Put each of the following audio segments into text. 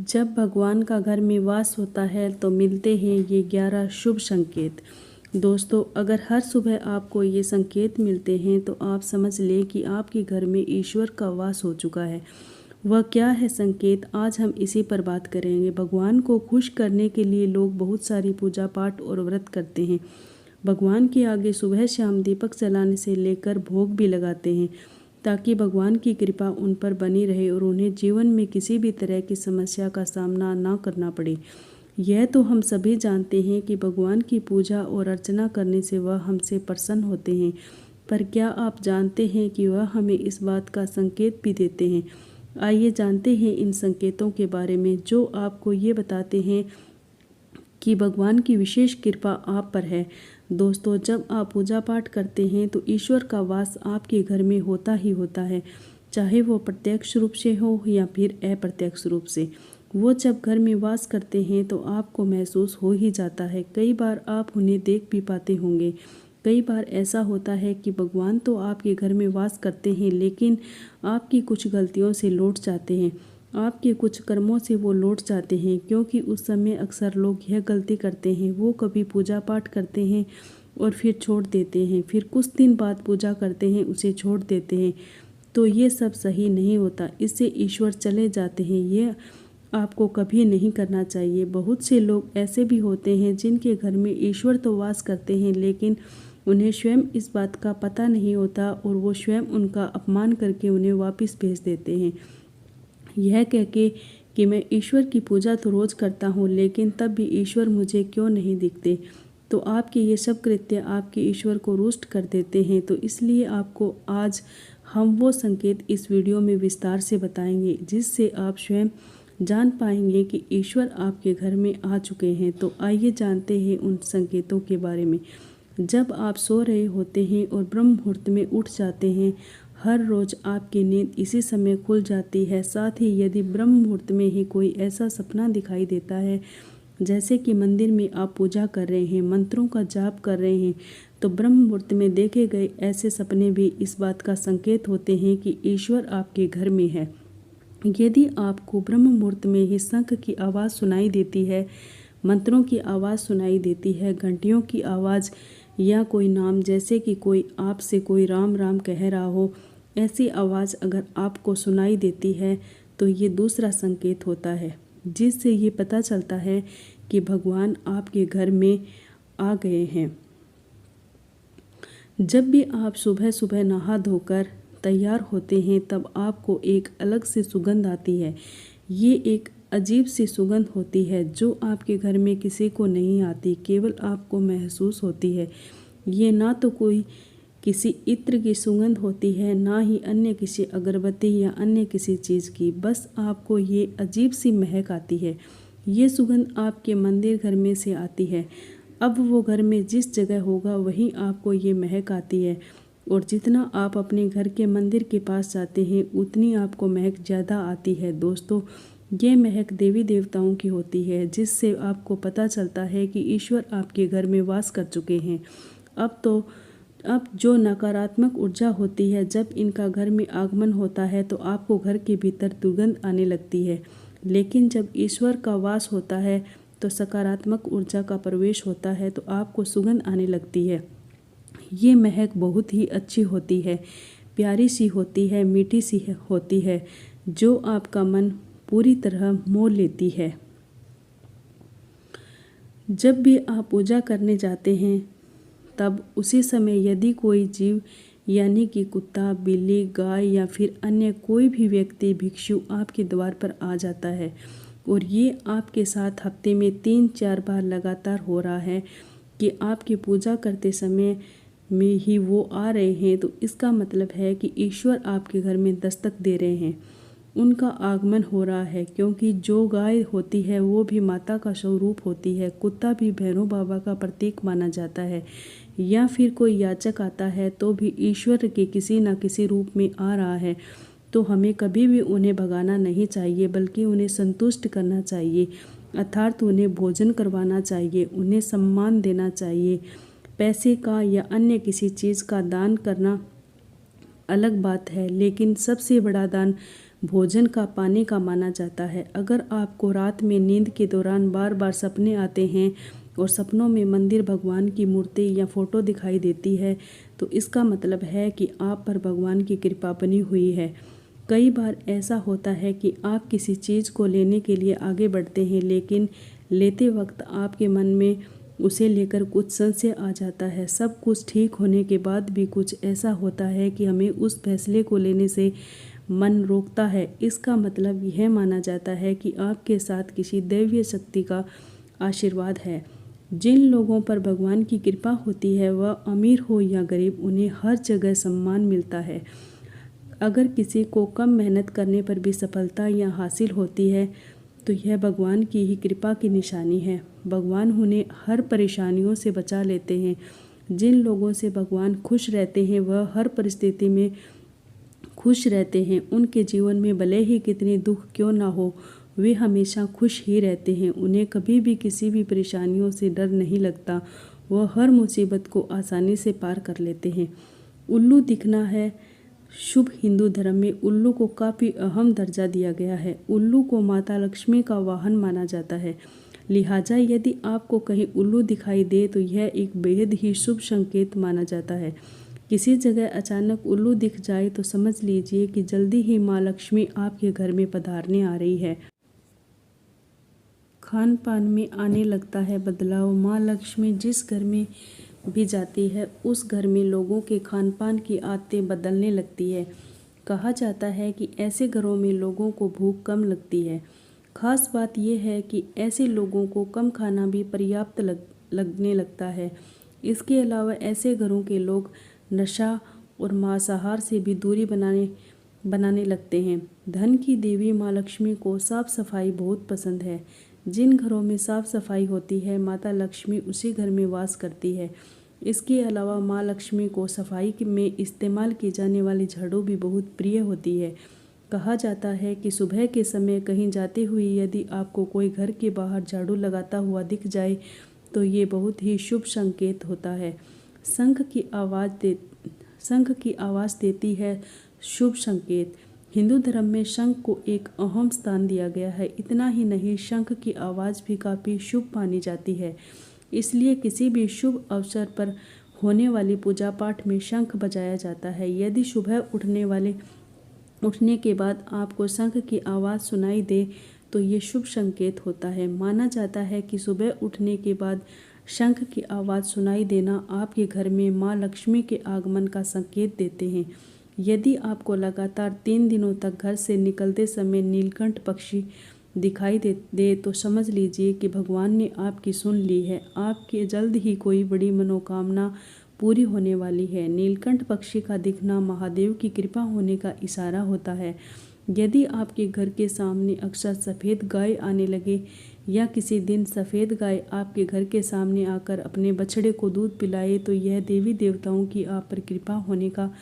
जब भगवान का घर में वास होता है तो मिलते हैं ये 11 शुभ संकेत। दोस्तों, अगर हर सुबह आपको ये संकेत मिलते हैं तो आप समझ लें कि आपके घर में ईश्वर का वास हो चुका है। वह क्या है संकेत, आज हम इसी पर बात करेंगे। भगवान को खुश करने के लिए लोग बहुत सारी पूजा पाठ और व्रत करते हैं। भगवान के आगे सुबह शाम दीपक जलाने से लेकर भोग भी लगाते हैं ताकि भगवान की कृपा उन पर बनी रहे और उन्हें जीवन में किसी भी तरह की समस्या का सामना ना करना पड़े। यह तो हम सभी जानते हैं कि भगवान की पूजा और अर्चना करने से वह हमसे प्रसन्न होते हैं, पर क्या आप जानते हैं कि वह हमें इस बात का संकेत भी देते हैं। आइए जानते हैं इन संकेतों के बारे में जो आपको ये बताते हैं कि भगवान की विशेष कृपा आप पर है। दोस्तों, जब आप पूजा पाठ करते हैं तो ईश्वर का वास आपके घर में होता ही होता है, चाहे वो प्रत्यक्ष रूप से हो या फिर अप्रत्यक्ष रूप से। वो जब घर में वास करते हैं तो आपको महसूस हो ही जाता है। कई बार आप उन्हें देख भी पाते होंगे। कई बार ऐसा होता है कि भगवान तो आपके घर में वास करते हैं, लेकिन आपकी कुछ गलतियों से लौट जाते हैं। आपके कुछ कर्मों से वो लौट जाते हैं, क्योंकि उस समय अक्सर लोग यह गलती करते हैं, वो कभी पूजा पाठ करते हैं और फिर छोड़ देते हैं, फिर कुछ दिन बाद पूजा करते हैं, उसे छोड़ देते हैं। तो ये सब सही नहीं होता, इससे ईश्वर चले जाते हैं। ये आपको कभी नहीं करना चाहिए। बहुत से लोग ऐसे भी होते हैं जिनके घर में ईश्वर तो वास करते हैं, लेकिन उन्हें स्वयं इस बात का पता नहीं होता और वो स्वयं उनका अपमान करके उन्हें वापस भेज देते हैं, यह कह के कि मैं ईश्वर की पूजा तो रोज़ करता हूँ, लेकिन तब भी ईश्वर मुझे क्यों नहीं दिखते। तो आपके ये सब कृत्य आपके ईश्वर को रुष्ट कर देते हैं। तो इसलिए आपको आज हम वो संकेत इस वीडियो में विस्तार से बताएंगे जिससे आप स्वयं जान पाएंगे कि ईश्वर आपके घर में आ चुके हैं। तो आइए जानते हैं उन संकेतों के बारे में। जब आप सो रहे होते हैं और ब्रह्म मुहूर्त में उठ जाते हैं, हर रोज़ आपकी नींद इसी समय खुल जाती है। साथ ही यदि ब्रह्म मुहूर्त में ही कोई ऐसा सपना दिखाई देता है, जैसे कि मंदिर में आप पूजा कर रहे हैं, मंत्रों का जाप कर रहे हैं, तो ब्रह्म मुहूर्त में देखे गए ऐसे सपने भी इस बात का संकेत होते हैं कि ईश्वर आपके घर में है। यदि आपको ब्रह्म मुहूर्त में ही शंख की आवाज़ सुनाई देती है, मंत्रों की आवाज़ सुनाई देती है, घंटियों की आवाज़ या कोई नाम, जैसे कि कोई आपसे कोई राम राम कह रहा हो, ऐसी आवाज़ अगर आपको सुनाई देती है तो ये दूसरा संकेत होता है, जिससे ये पता चलता है कि भगवान आपके घर में आ गए हैं। जब भी आप सुबह सुबह नहा धोकर तैयार होते हैं तब आपको एक अलग सी सुगंध आती है। ये एक अजीब सी सुगंध होती है जो आपके घर में किसी को नहीं आती, केवल आपको महसूस होती है। ये ना तो कोई किसी इत्र की सुगंध होती है, ना ही अन्य किसी अगरबत्ती या अन्य किसी चीज़ की, बस आपको ये अजीब सी महक आती है। ये सुगंध आपके मंदिर घर में से आती है। अब वो घर में जिस जगह होगा वहीं आपको ये महक आती है, और जितना आप अपने घर के मंदिर के पास जाते हैं उतनी आपको महक ज़्यादा आती है। दोस्तों, ये महक देवी देवताओं की होती है, जिससे आपको पता चलता है कि ईश्वर आपके घर में वास कर चुके हैं। अब जो नकारात्मक ऊर्जा होती है, जब इनका घर में आगमन होता है तो आपको घर के भीतर दुर्गंध आने लगती है, लेकिन जब ईश्वर का वास होता है तो सकारात्मक ऊर्जा का प्रवेश होता है तो आपको सुगंध आने लगती है। ये महक बहुत ही अच्छी होती है, प्यारी सी होती है, मीठी सी होती है, जो आपका मन पूरी तरह मोह लेती है। जब भी आप पूजा करने जाते हैं तब उसी समय यदि कोई जीव यानी कि कुत्ता, बिल्ली, गाय या फिर अन्य कोई भी व्यक्ति भिक्षु आपके द्वार पर आ जाता है और ये आपके साथ हफ्ते में 3-4 बार लगातार हो रहा है कि आपकी पूजा करते समय में ही वो आ रहे हैं, तो इसका मतलब है कि ईश्वर आपके घर में दस्तक दे रहे हैं, उनका आगमन हो रहा है। क्योंकि जो गाय होती है वो भी माता का स्वरूप होती है, कुत्ता भी भैरव बाबा का प्रतीक माना जाता है, या फिर कोई याचक आता है तो भी ईश्वर के किसी न किसी रूप में आ रहा है। तो हमें कभी भी उन्हें भगाना नहीं चाहिए, बल्कि उन्हें संतुष्ट करना चाहिए, अर्थात उन्हें भोजन करवाना चाहिए, उन्हें सम्मान देना चाहिए। पैसे का या अन्य किसी चीज़ का दान करना अलग बात है, लेकिन सबसे बड़ा दान भोजन का, पानी का माना जाता है। अगर आपको रात में नींद के दौरान बार बार सपने आते हैं और सपनों में मंदिर, भगवान की मूर्ति या फोटो दिखाई देती है तो इसका मतलब है कि आप पर भगवान की कृपा बनी हुई है। कई बार ऐसा होता है कि आप किसी चीज़ को लेने के लिए आगे बढ़ते हैं, लेकिन लेते वक्त आपके मन में उसे लेकर कुछ संशय आ जाता है। सब कुछ ठीक होने के बाद भी कुछ ऐसा होता है कि हमें उस फैसले को लेने से मन रोकता है। इसका मतलब यह माना जाता है कि आपके साथ किसी दैवीय शक्ति का आशीर्वाद है। जिन लोगों पर भगवान की कृपा होती है, वह अमीर हो या गरीब, उन्हें हर जगह सम्मान मिलता है। अगर किसी को कम मेहनत करने पर भी सफलता या हासिल होती है तो यह भगवान की ही कृपा की निशानी है। भगवान उन्हें हर परेशानियों से बचा लेते हैं। जिन लोगों से भगवान खुश रहते हैं वह हर परिस्थिति में खुश रहते हैं। उनके जीवन में भले ही कितने दुख क्यों ना हो, वे हमेशा खुश ही रहते हैं। उन्हें कभी भी किसी भी परेशानियों से डर नहीं लगता। वह हर मुसीबत को आसानी से पार कर लेते हैं। उल्लू दिखना है शुभ। हिंदू धर्म में उल्लू को काफ़ी अहम दर्जा दिया गया है। उल्लू को माता लक्ष्मी का वाहन माना जाता है। लिहाजा यदि आपको कहीं उल्लू दिखाई दे तो यह एक बेहद ही शुभ संकेत माना जाता है। किसी जगह अचानक उल्लू दिख जाए तो समझ लीजिए कि जल्दी ही माँ लक्ष्मी आपके घर में पधारने आ रही है। खान पान में आने लगता है बदलाव। माँ लक्ष्मी जिस घर में भी जाती है उस घर में लोगों के खान पान की आदतें बदलने लगती है। कहा जाता है कि ऐसे घरों में लोगों को भूख कम लगती है। खास बात यह है कि ऐसे लोगों को कम खाना भी पर्याप्त लगने लगता है। इसके अलावा ऐसे घरों के लोग नशा और मांसाहार से भी दूरी बनाने लगते हैं। धन की देवी माँ लक्ष्मी को साफ सफाई बहुत पसंद है। जिन घरों में साफ सफाई होती है माता लक्ष्मी उसी घर में वास करती है। इसके अलावा माँ लक्ष्मी को सफाई में इस्तेमाल की जाने वाली झाड़ू भी बहुत प्रिय होती है। कहा जाता है कि सुबह के समय कहीं जाते हुए यदि आपको कोई घर के बाहर झाड़ू लगाता हुआ दिख जाए तो ये बहुत ही शुभ संकेत होता है। शंख की आवाज़ देती है शुभ संकेत। हिंदू धर्म में शंख को एक अहम स्थान दिया गया है। इतना ही नहीं, शंख की आवाज़ भी काफ़ी शुभ मानी जाती है। इसलिए किसी भी शुभ अवसर पर होने वाली पूजा पाठ में शंख बजाया जाता है। यदि सुबह उठने के बाद आपको शंख की आवाज़ सुनाई दे तो ये शुभ संकेत होता है। माना जाता है कि सुबह उठने के बाद शंख की आवाज़ सुनाई देना आपके घर में माँ लक्ष्मी के आगमन का संकेत देते हैं। यदि आपको लगातार 3 दिनों तक घर से निकलते समय नीलकंठ पक्षी दिखाई दे तो समझ लीजिए कि भगवान ने आपकी सुन ली है। आपके जल्द ही कोई बड़ी मनोकामना पूरी होने वाली है। नीलकंठ पक्षी का दिखना महादेव की कृपा होने का इशारा होता है। यदि आपके घर के सामने अक्सर सफ़ेद गाय आने लगे या किसी दिन सफ़ेद गाय आपके घर के सामने आकर अपने बछड़े को दूध पिलाए तो यह देवी देवताओं की आप पर कृपा होने का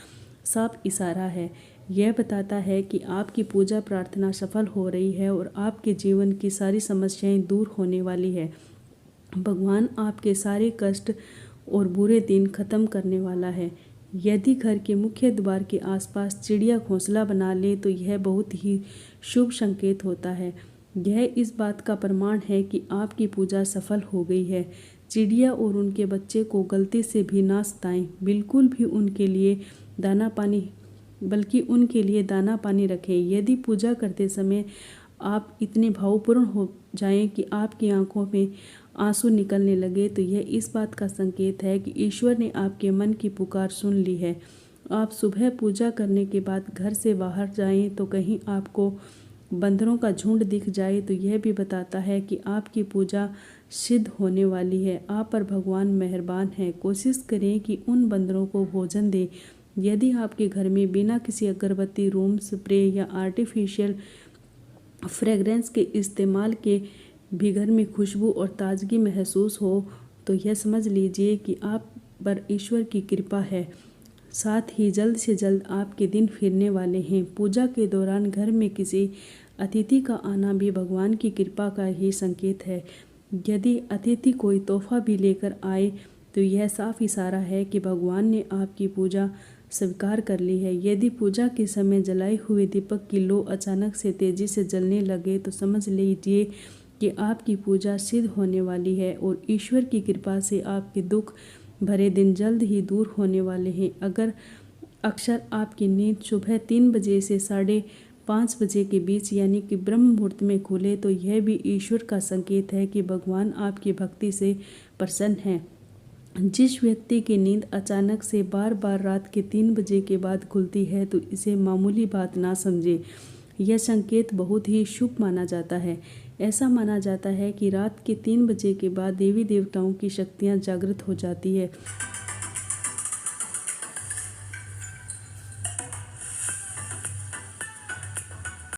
साफ इशारा है। यह बताता है कि आपकी पूजा प्रार्थना सफल हो रही है और आपके जीवन की सारी समस्याएं दूर होने वाली है। भगवान आपके सारे कष्ट और बुरे दिन खत्म करने वाला है। यदि घर के मुख्य द्वार के आसपास चिड़िया घोंसला बना ले तो यह बहुत ही शुभ संकेत होता है। यह इस बात का प्रमाण है कि आपकी पूजा सफल हो गई है। चिड़िया और उनके बच्चे को गलती से भी ना सताएं। बल्कि उनके लिए दाना पानी रखें। यदि पूजा करते समय आप इतने भावपूर्ण हो जाएं कि आपकी आंखों में आंसू निकलने लगे तो यह इस बात का संकेत है कि ईश्वर ने आपके मन की पुकार सुन ली है। आप सुबह पूजा करने के बाद घर से बाहर जाएं तो कहीं आपको बंदरों का झुंड दिख जाए तो यह भी बताता है कि आपकी पूजा सिद्ध होने वाली है। आप पर भगवान मेहरबान है। कोशिश करें कि उन बंदरों को भोजन दें। यदि आपके घर में बिना किसी अगरबत्ती, रूम स्प्रे या आर्टिफिशियल फ्रेगरेंस के इस्तेमाल के भी घर में खुशबू और ताजगी महसूस हो तो यह समझ लीजिए कि आप पर ईश्वर की कृपा है। साथ ही जल्द से जल्द आपके दिन फिरने वाले हैं। पूजा के दौरान घर में किसी अतिथि का आना भी भगवान की कृपा का ही संकेत है। यदि अतिथि कोई तोहफा भी लेकर आए तो यह साफ इशारा है कि भगवान ने आपकी पूजा स्वीकार कर ली है। यदि पूजा के समय जलाए हुए दीपक की लौ अचानक से तेजी से जलने लगे तो समझ लीजिए कि आपकी पूजा सिद्ध होने वाली है और ईश्वर की कृपा से आपके दुख भरे दिन जल्द ही दूर होने वाले हैं। अक्सर आपकी नींद सुबह 3 बजे से 5:30 बजे के बीच यानी कि ब्रह्म मुहूर्त में खुले तो यह भी ईश्वर का संकेत है कि भगवान आपकी भक्ति से प्रसन्न है। जिस व्यक्ति की नींद अचानक से बार बार रात के 3 बजे के बाद खुलती है तो इसे मामूली बात ना समझे। यह संकेत बहुत ही शुभ माना जाता है। ऐसा माना जाता है कि रात के 3 बजे के बाद देवी देवताओं की शक्तियाँ जागृत हो जाती है